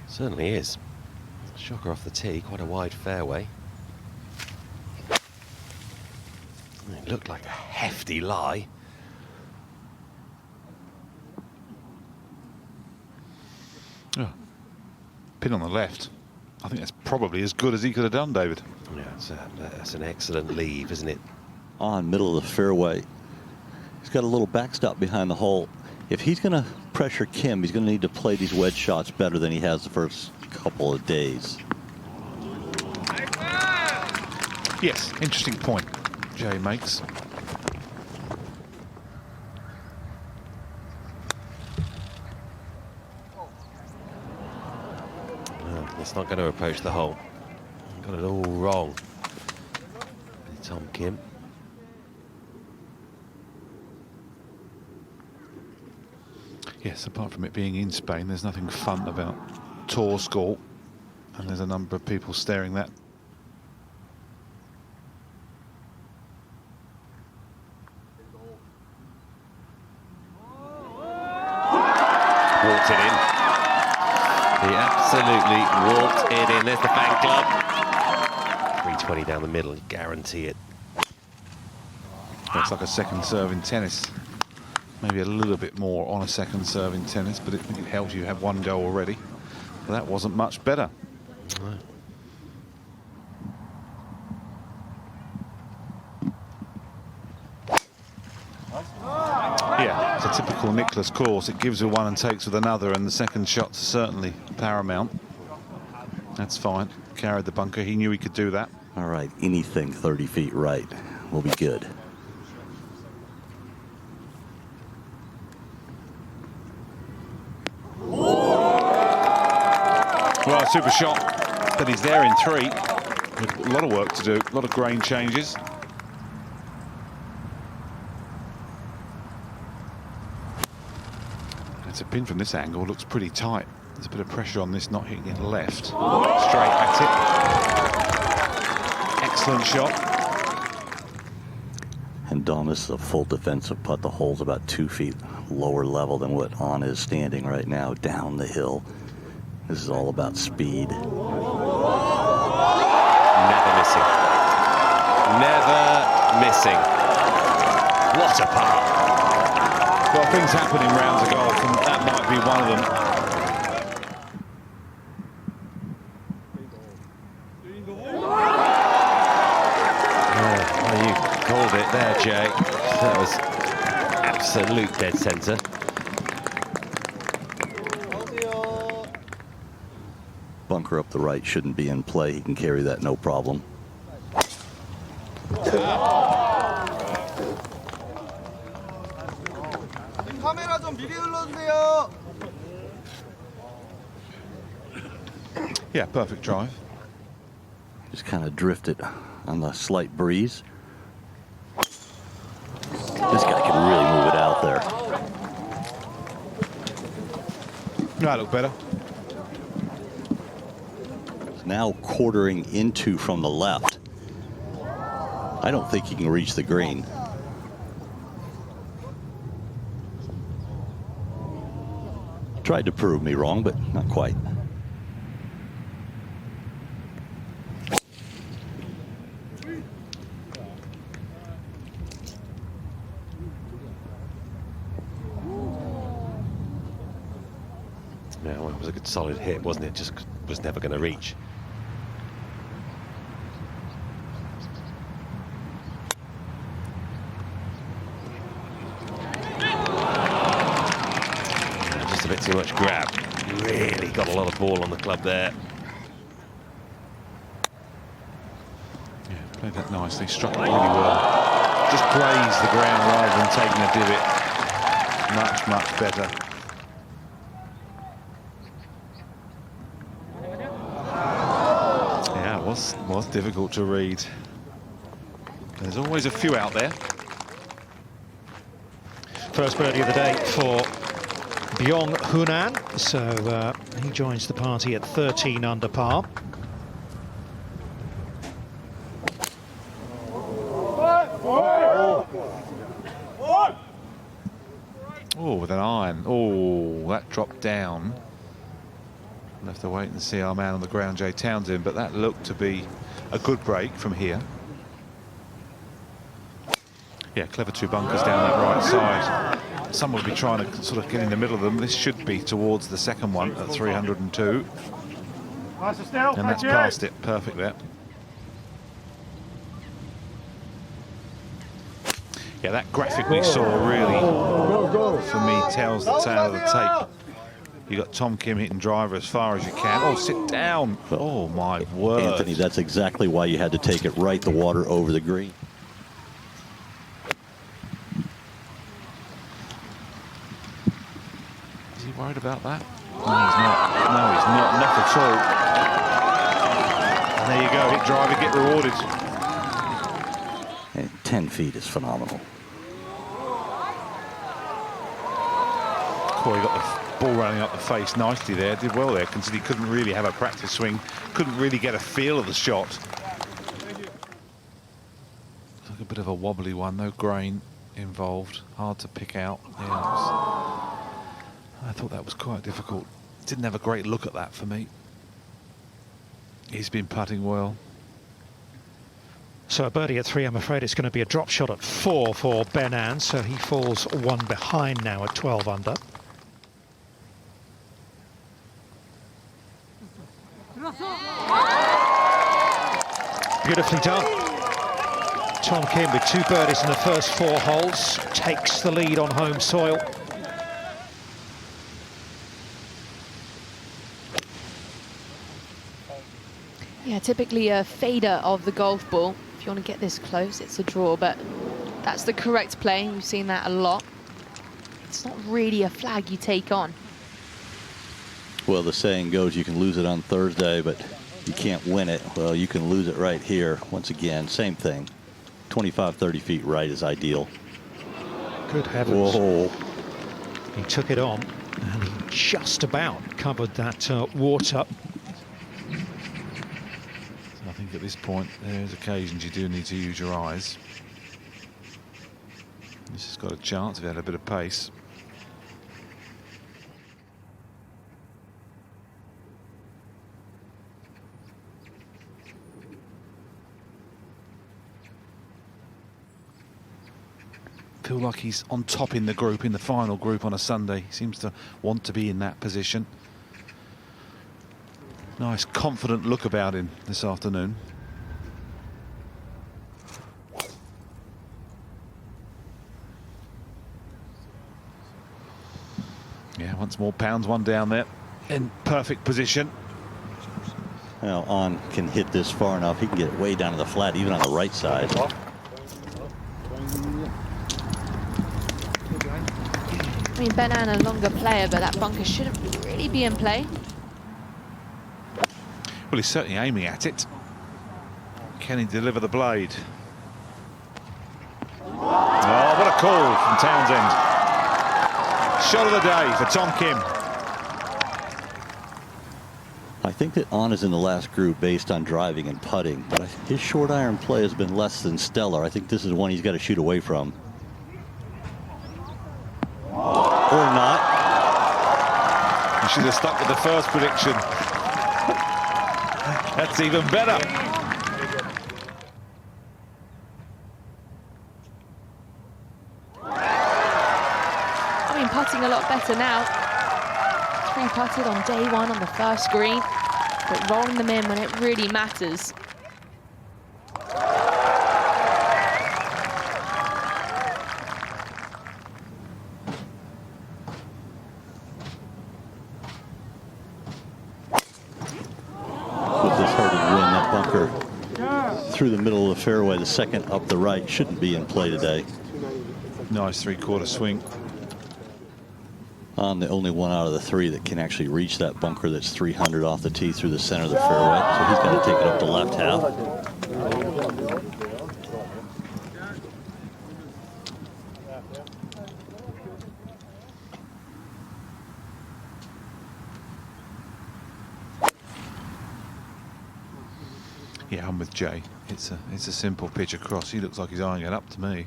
Certainly is. Shocker off the tee, quite a wide fairway. It looked like a hefty lie. Oh. Pin on the left. I think that's probably as good as he could have done, David. Yeah, that's an excellent leave, isn't it? On middle of the fairway. He's got a little backstop behind the hole. If he's going to pressure Kim, he's going to need to play these wedge shots better than he has the first couple of days. Yes, interesting point Jay makes. It's not going to approach the hole. Got it all wrong. Tom Kim. Yes, apart from it being in Spain, there's nothing fun about tour score, and there's a number of people staring that. Walked it in. He absolutely walked it in. There's the fan club. 320 down the middle, guarantee it. Looks like a second serve in tennis. Maybe a little bit more on a second serve in tennis, but it helps you have one go already. But that wasn't much better. No. Yeah, it's a typical Nicklaus course. It gives with one and takes with another, and the second shot's certainly paramount. That's fine. Carried the bunker. He knew he could do that. All right, anything 30 feet right will be good. Well, super shot, but he's there in 3. With a lot of work to do, a lot of grain changes. It's a pin from this angle, looks pretty tight. There's a bit of pressure on this, not hitting it left. Straight at it. Excellent shot. And Dom, this is a full defensive putt. The hole's about 2 feet lower level than what On is standing right now down the hill. This is all about speed. Never missing. Never missing. What a par. Well, things happen in rounds of golf, and that might be one of them. Well, you called it there, Jay. That was absolute dead centre. Bunker up the right shouldn't be in play. He can carry that no problem. Yeah, perfect drive. Just kind of drifted on the slight breeze. This guy can really move it out there. No, look better. Now quartering into from the left. I don't think he can reach the green. Tried to prove me wrong, but not quite. Yeah, well, it was a good solid hit, wasn't it? Just was never going to reach. Just a bit too much grab. Really got a lot of ball on the club there. Yeah, played that nicely, struck it really well. Just grazed the ground rather than taking a divot. Much, much better. Yeah, it was difficult to read. There's always a few out there. First birdie of the day for Byeong-hun, so he joins the party at 13 under par. Oh, with an iron. Oh, that dropped down. We'll have to wait and see our man on the ground, Jay Townsend, but that looked to be a good break from here. Yeah, clever two bunkers down that right side. Some will be trying to sort of get in the middle of them. This should be towards the second one at 302. And that's past it. Perfect there. Yeah, that graphic we saw really, for me, tells the tale of the tape. You got Tom Kim hitting driver as far as you can. Oh, sit down. Oh, my word. Anthony, that's exactly why you had to take it right the water over the green. Is he worried about that? No, he's not. No, he's not at all. And there you go. Hit driver, get rewarded. And 10 feet is phenomenal. Corey got the ball running up the face nicely there. Did well there, considering he couldn't really have a practice swing. Couldn't really get a feel of the shot. Like a bit of a wobbly one. No grain involved. Hard to pick out. Yeah, I thought that was quite difficult. Didn't have a great look at that for me. He's been putting well. So a birdie at 3, I'm afraid it's going to be a drop shot at 4 for Byeong-hun, so he falls 1 behind now at 12 under. Beautifully done. Tom Kim with 2 birdies in the first 4 holes, takes the lead on home soil. Yeah, typically a fader of the golf ball. If you want to get this close, it's a draw, but that's the correct play. We've seen that a lot. It's not really a flag you take on. Well, the saying goes you can lose it on Thursday, but you can't win it. Well, you can lose it right here. Once again, same thing. 25, 30 feet right is ideal. Good heavens. Whoa. He took it on, and he just about covered that water. I think at this point, there's occasions you do need to use your eyes. This has got a chance if it had a bit of pace. Feel like he's on top in the group, in the final group on a Sunday. He seems to want to be in that position. Nice, confident look about him this afternoon. Yeah, once more, pounds one down there. In perfect position. Now, On can hit this far enough. He can get way down to the flat, even on the right side. I mean, Byeong-hun a longer player, but that bunker shouldn't really be in play. Well, he's certainly aiming at it. Can he deliver the blade? Oh, what a call from Townsend. Shot of the day for Tom Kim. I think that On is in the last group based on driving and putting, but his short iron play has been less than stellar. I think this is one he's got to shoot away from. Or not. You should have stuck with the first prediction. That's even better. I mean, putting a lot better now. 3 putted on day 1 on the first green, but rolling them in when it really matters. Through the middle of the fairway, the second up the right shouldn't be in play today. Nice 3/4 swing. On the only one out of the 3 that can actually reach that bunker that's 300 off the tee through the center of the fairway. So he's going to take it up the left half. Yeah, I'm with Jay. It's a simple pitch across. He looks like he's eyeing it up to me.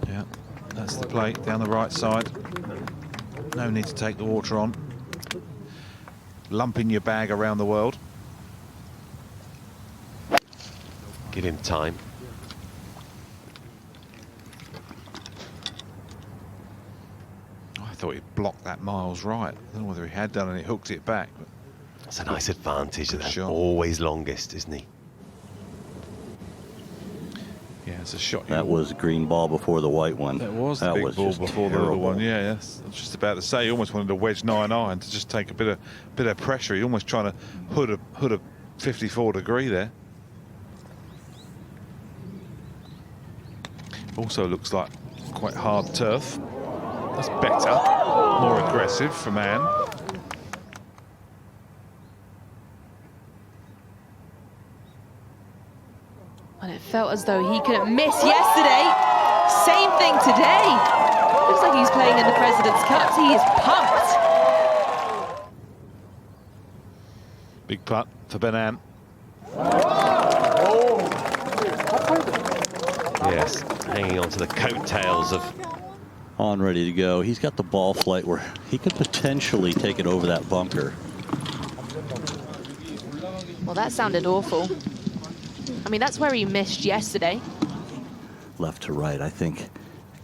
Yeah, that's the plate down the right side. No need to take the water on. lump in your bag around the world. Give him time. I thought he blocked that miles right. I don't know whether he had done and he hooked it back. But That's a nice advantage. Good That's shot. always longest, isn't he? yeah, it's a shot. That was green ball before the white one. That was the That big was ball just before the other terrible. one. Yeah, yes. I was just about to say, he almost wanted to wedge 9 iron to just take a bit of pressure. He almost trying to hood a 54 degree there. Also looks like quite hard turf. That's better, more aggressive from Anne. And it felt as though he couldn't miss yesterday. Same thing today. Looks like he's playing in the President's Cup. He is pumped. Big putt for Ben Ann. Yes, hanging on to the coattails of... On ready to go. He's got the ball flight where he could potentially take it over that bunker. Well, that sounded awful. I mean, that's where he missed yesterday. Left to right, I think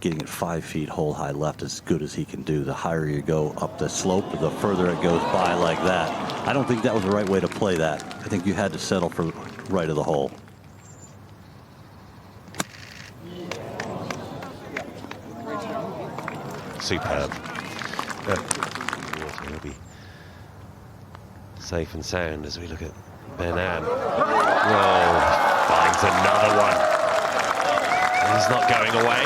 getting it 5 feet hole high left is as good as he can do. The higher you go up the slope, the further it goes by like that. I don't think that was the right way to play that. I think you had to settle for right of the hole. Superb. He'll be safe and sound as we look at Ben Ann. Whoa, finds another one. He's not going away.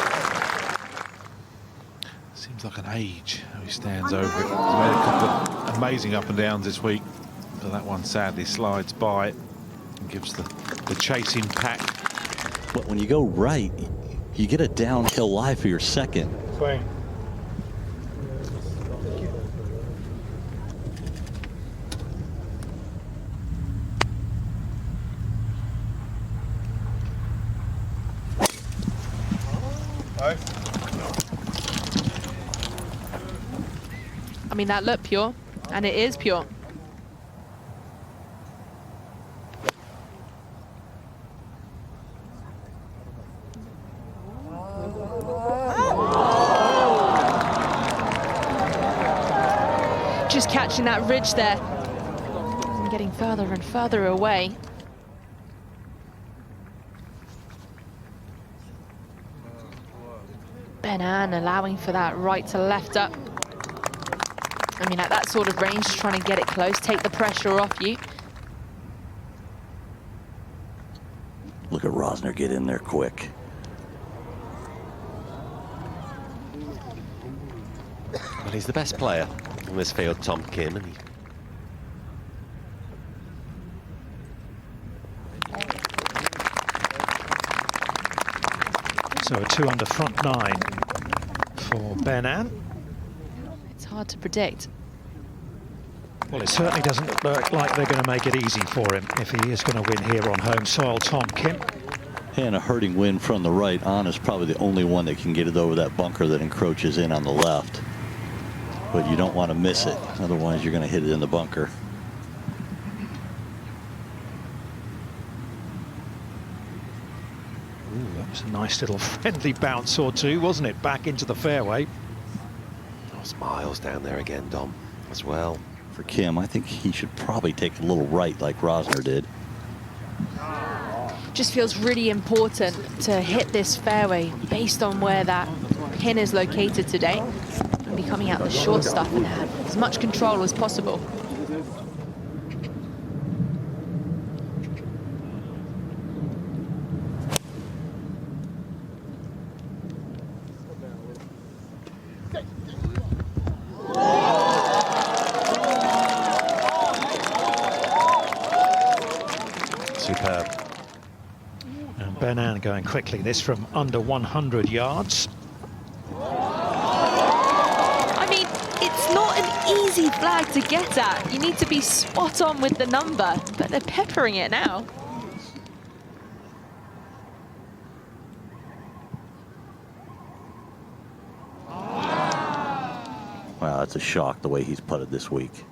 Seems like an age how he stands over it. He's made a couple of amazing up and downs this week, but that one sadly slides by and gives the chasing pack. But when you go right, you get a downhill lie for your second. Swing. I mean, that looked pure, and it is pure. Just catching that ridge there and getting further and further away. Ben Ann allowing for that right to left up. I mean, at that sort of range, trying to get it close, take the pressure off you. Look at Rosner get in there quick. Well, he's the best player in this field, Tom Kim, and he... So a 2 under front 9 for Ben Ann. It's hard to predict. Well, it certainly doesn't look like they're going to make it easy for him if he is going to win here on home soil, Tom Kim. And a hurting wind from the right on is probably the only one that can get it over that bunker that encroaches in on the left. But you don't want to miss it, otherwise you're going to hit it in the bunker. Ooh, that was a nice little friendly bounce or two, wasn't it? Back into the fairway. Oh, it's miles down there again, Dom, as well. For Kim, I think he should probably take a little right like Rosner did. Just feels really important to hit this fairway based on where that pin is located today and be coming out the short stuff and have as much control as possible. Superb. And Ben Ann going quickly, this from under 100 yards. I mean, it's not an easy flag to get at. You need to be spot on with the number, but they're peppering it now. Wow, that's a shock the way he's putted this week.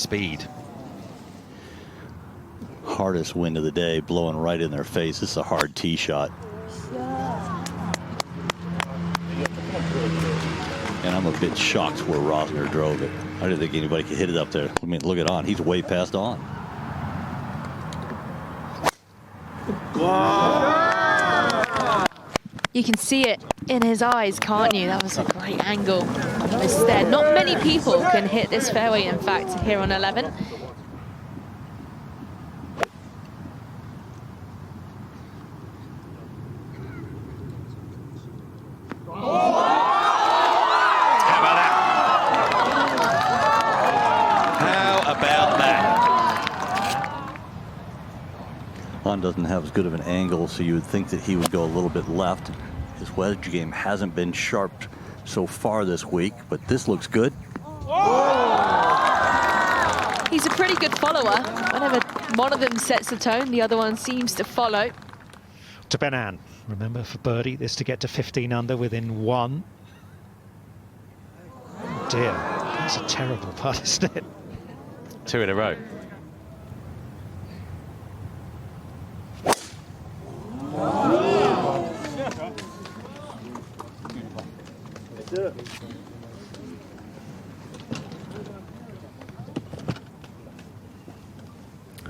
speed. Hardest wind of the day, blowing right in their face. This is a hard tee shot. And I'm a bit shocked where Rosner drove it. I didn't think anybody could hit it up there. I mean, look at On. He's way past On. You can see it in his eyes, can't you? That was a great angle. Almost there. Not many people can hit this fairway, in fact, here on 11. Doesn't have as good of an angle, so you would think that he would go a little bit left. His wedge game hasn't been sharp so far this week, but this looks good. He's a pretty good follower. Whenever one of them sets the tone, the other one seems to follow. To Byeong-hun. Remember, for birdie, this to get to 15 under within one. Oh dear, that's a terrible putt, isn't it? 2 in a row.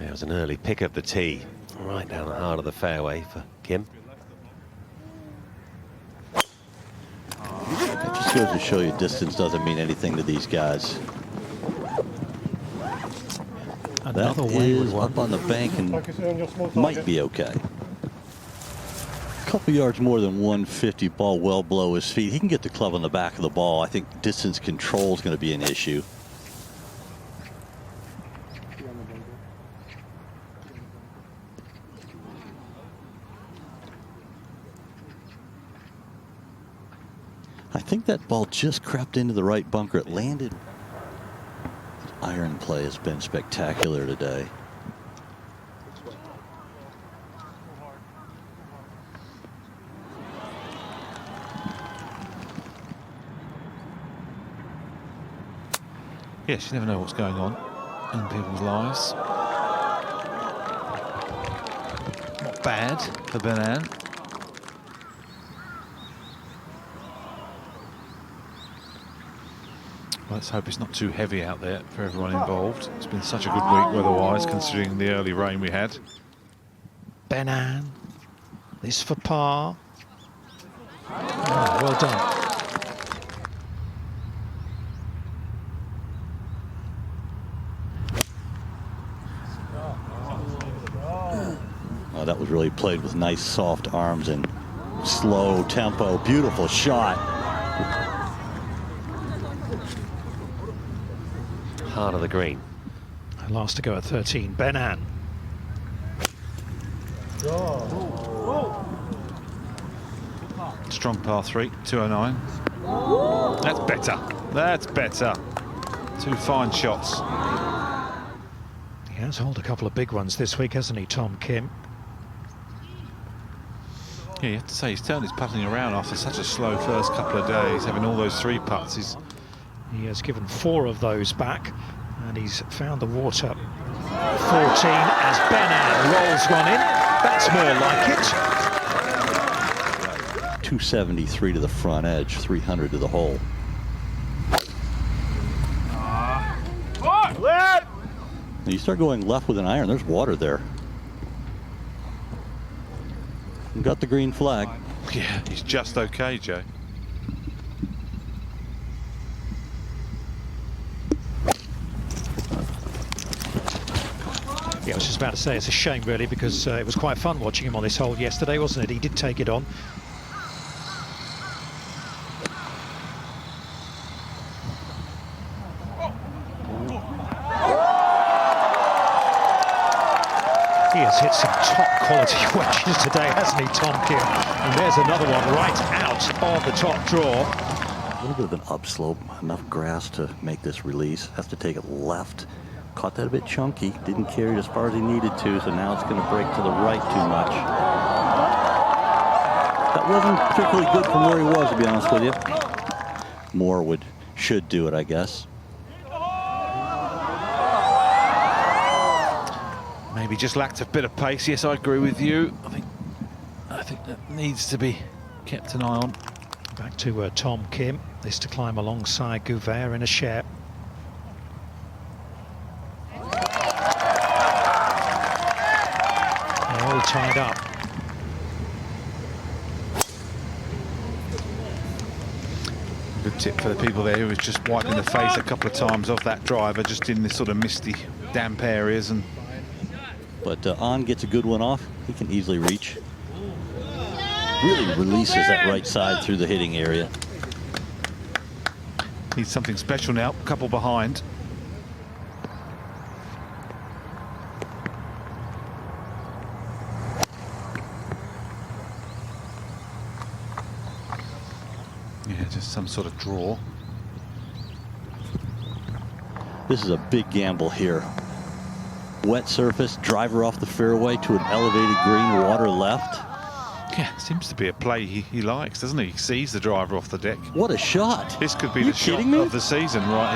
It was an early pick of the tee, right down the heart of the fairway for Kim. It just goes to show you distance doesn't mean anything to these guys. Another that way is up on the bank and might be okay. A couple yards more than 150, ball well below his feet. He can get the club on the back of the ball. I think distance control is going to be an issue. I think that ball just crept into the right bunker. It landed. Iron play has been spectacular today. Yes, you never know what's going on in people's lives. Not bad for Byeong-hun. Let's hope it's not too heavy out there for everyone involved. It's been such a good week weather-wise, considering the early rain we had. Byeong-hun, this for par. Oh, well done. Oh, that was really played with nice soft arms and slow tempo. Beautiful shot. Heart of the green. Last to go at 13, Byeong-hun. Strong par 3, 209. That's better. That's better. 2 fine shots. He has held a couple of big ones this week, hasn't he, Tom Kim? Yeah, you have to say he's turned his putting around after such a slow first couple of days, having all those 3 putts. He has given 4 of those back, and he's found the water. 14 as Byeong-hun rolls one in. That's more like it. 273 to the front edge, 300 to the hole. When you start going left with an iron, there's water there. You got the green flag. Yeah, he's just okay, Joe. Yeah, I was just about to say it's a shame, really, because it was quite fun watching him on this hole yesterday, wasn't it? He did take it on. He has hit some top quality wedges today, hasn't he, Tom Kim? And there's another one right out of the top draw. A little bit of an upslope, enough grass to make this release. Has to take it left. Caught that a bit chunky. Didn't carry it as far as he needed to, so now it's going to break to the right too much. That wasn't particularly good from where he was, to be honest with you. More should do it, I guess. Maybe just lacked a bit of pace. Yes, I agree with you. I think that needs to be kept an eye on. Back to Tom Kim. This to climb alongside Gouveia in a share. They're all tied up. Good tip for the people there who was just wiping the face a couple of times off that driver, just in this sort of misty, damp areas. But On gets a good one off. He can easily reach. Really releases that right side through the hitting area. Needs something special now. Couple behind. Yeah, just some sort of draw. This is a big gamble here. Wet surface, driver off the fairway to an elevated green, water left. Yeah, seems to be a play he likes, doesn't he? He sees the driver off the deck. What a shot. This could be the shot of the season right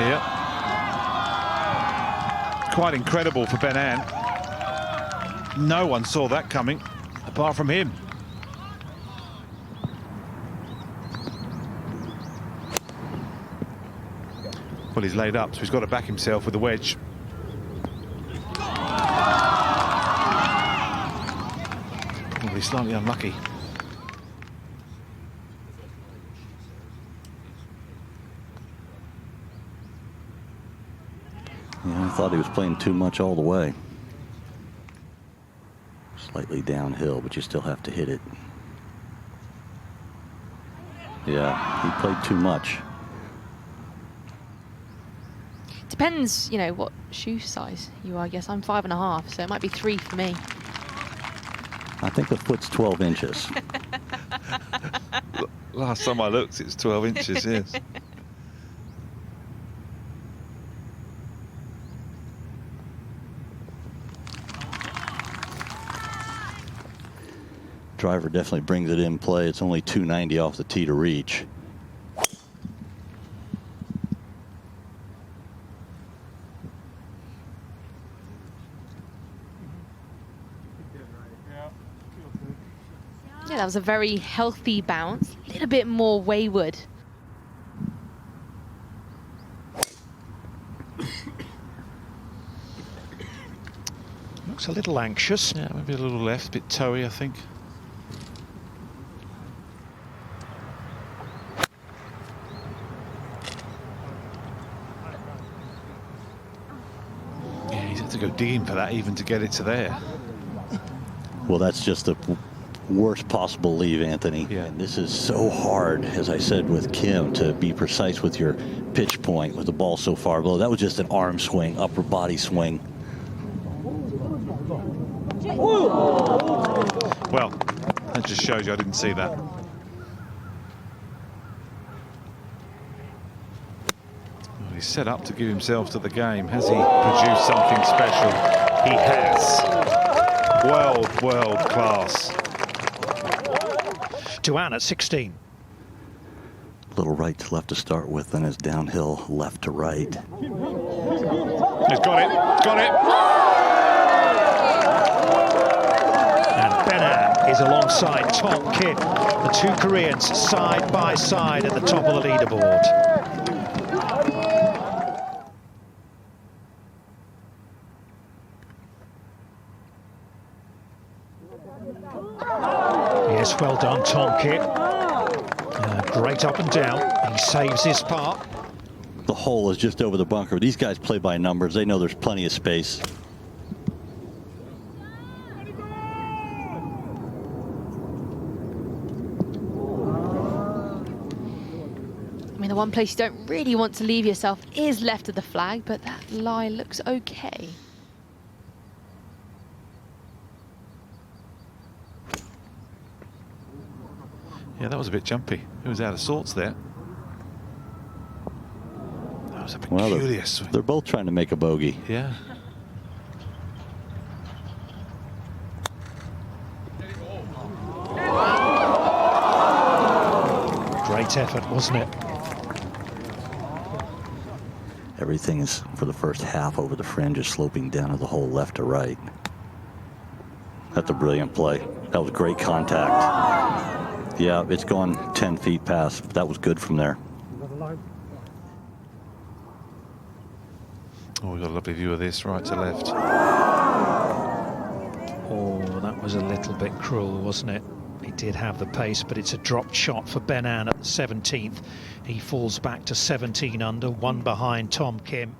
here. Quite incredible for Ben-An. No one saw that coming, apart from him. Well, he's laid up, so he's got to back himself with the wedge. Oh, he's slightly unlucky. Yeah, I thought he was playing too much all the way. Slightly downhill, but you still have to hit it. Yeah, he played too much. Depends, you know, what shoe size you are, I guess. I'm 5.5, so it might be 3 for me. I think the foot's 12 inches. Last time I looked, it's 12 inches, yes. Driver definitely brings it in play. It's only 290 off the tee to reach. Yeah, that was a very healthy bounce. A little bit more wayward. Looks a little anxious. Yeah, maybe a little left, a bit toey, I think. Yeah, he's had to go digging for that even to get it to there. Well, that's just the worst possible leave, Anthony. Yeah. And this is so hard, as I said with Kim, to be precise with your pitch point with the ball so far below. That was just an arm swing, upper body swing. Well, that just shows you I didn't see that. Well, he's set up to give himself to the game. Has he produced something special? He has. World class. To Ann at 16. Little right to left to start with, then his downhill left to right. He's got it. Got it. And Ben-An is alongside Tom Kim. The two Koreans side by side at the top of the leaderboard. Yes, well done, Tom Kim. Great up and down. He saves his part. The hole is just over the bunker. These guys play by numbers. They know there's plenty of space. I mean, the one place you don't really want to leave yourself is left of the flag, but that lie looks okay. Yeah, that was a bit jumpy. It was out of sorts there. That was a peculiar swing. They're both trying to make a bogey. Yeah. Great effort, wasn't it? Everything is, for the first half, over the fringe, is sloping down to the hole left to right. That's a brilliant play. That was great contact. Yeah, it's gone 10 feet past. That was good from there. Oh, we've got a lovely view of this, right to left. Oh, that was a little bit cruel, wasn't it? He did have the pace, but it's a dropped shot for Ben-An at the 17th. He falls back to 17 under, one behind Tom Kim.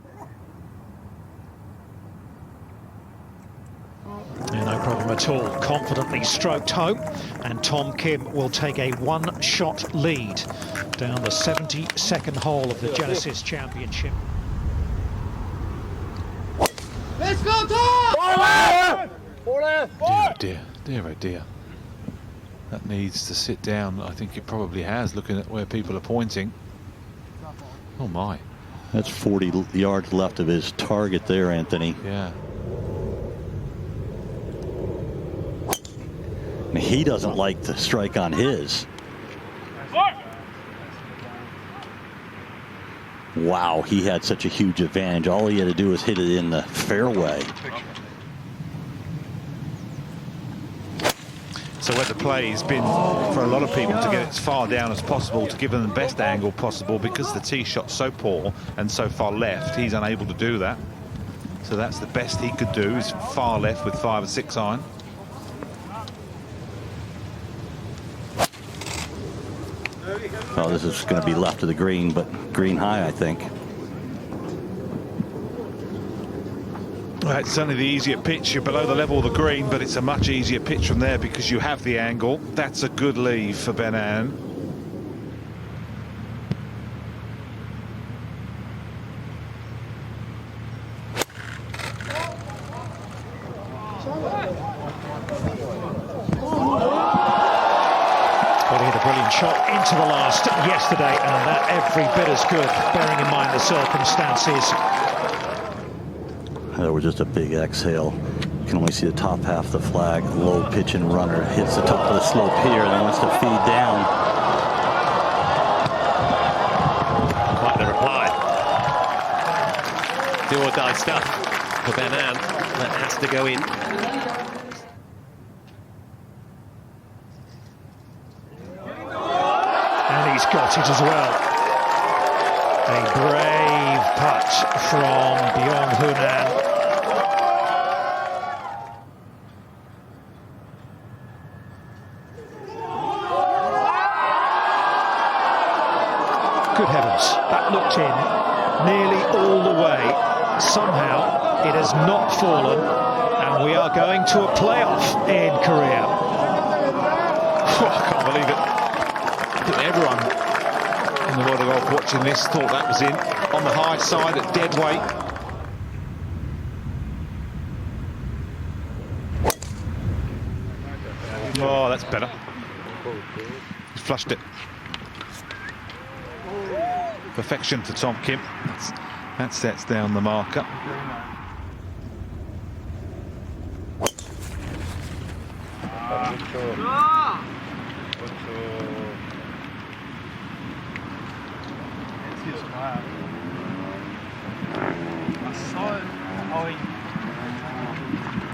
Yeah, no problem at all. Confidently stroked home, and Tom Kim will take a one-shot lead down the 72nd hole of the Genesis Championship. Let's go, Tom! Dear, oh dear, dear, oh dear. That needs to sit down. I think it probably has, looking at where people are pointing. Oh my. That's 40 yards left of his target there, Anthony. Yeah. And he doesn't like the strike on his. Wow, he had such a huge advantage. All he had to do was hit it in the fairway. So where the play has been for a lot of people to get it as far down as possible, to give them the best angle possible, because the tee shot's so poor and so far left, he's unable to do that. So that's the best he could do, is far left with 5 or 6 iron. Oh, this is going to be left of the green, but green high, I think. Well, it's certainly the easier pitch. You're below the level of the green, but it's a much easier pitch from there because you have the angle. That's a good leave for Ben-An. Well, he had a brilliant shot into the last yesterday, and that every bit as good, bearing in mind the circumstances. There was just a big exhale. You can only see the top half of the flag. Low pitch and runner hits the top of the slope here and then wants to feed down. Quite the reply. Do or die stuff for Ben-An. That has to go in. And he's got it as well. A brave putt from Byeong-hun. Good heavens, that looked in nearly all the way. Somehow it has not fallen, and we are going to a playoff in Korea. I can't believe it. I think everyone in the world of golf watching this thought that was in. On the high side at dead weight. Oh, that's better. He's flushed it. Perfection for Tom Kim. That sets down the marker.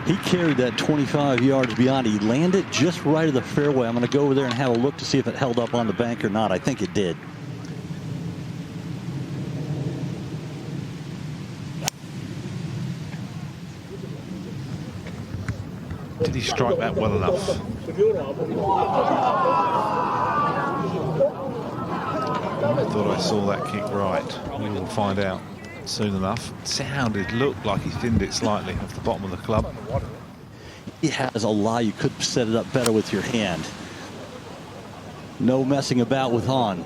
He carried that 25 yards beyond. He landed just right of the fairway. I'm going to go over there and have a look to see if it held up on the bank or not. I think it did. Did he strike that well enough? I thought I saw that kick right. We will find out soon enough. It looked like he thinned it slightly off the bottom of the club. He has a lie. You could set it up better with your hand. No messing about with Han.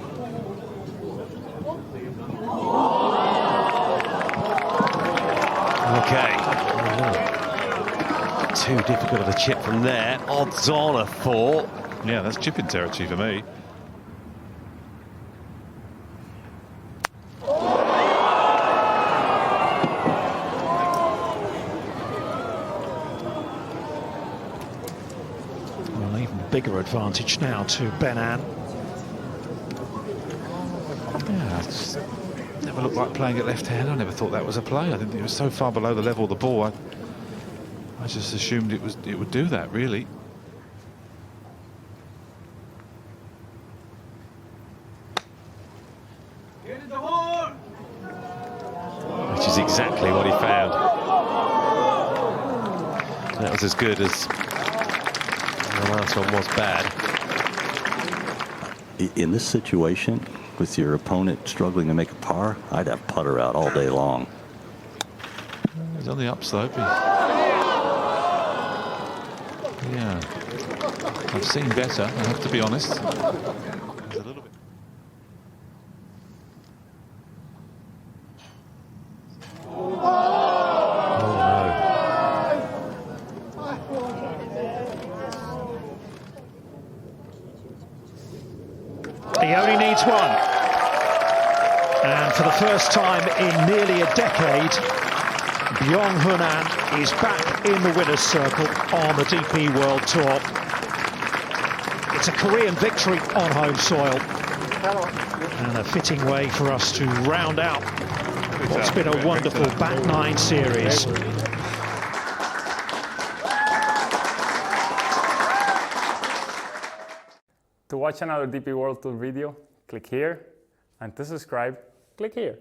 Okay. Too difficult of a chip from there. Odds on a 4. Yeah, that's chipping territory for me. Well, even bigger advantage now to Ben-An. Yeah, it's never looked like playing it left hand. I never thought that was a play. I think it was so far below the level of the ball. I just assumed it would do that, really. Which is exactly what he found. That was as good as the last one was bad. In this situation, with your opponent struggling to make a par, I'd have putter out all day long. He's on the upslope. Yeah, I've seen better, I have to be honest. He's a little bit. He only needs one. And for the first time in nearly a decade, Byeong-hun is back in the winner's circle on the DP World Tour. It's a Korean victory on home soil. And a fitting way for us to round out what's been a wonderful back nine series. To watch another DP World Tour video, click here, and to subscribe, click here.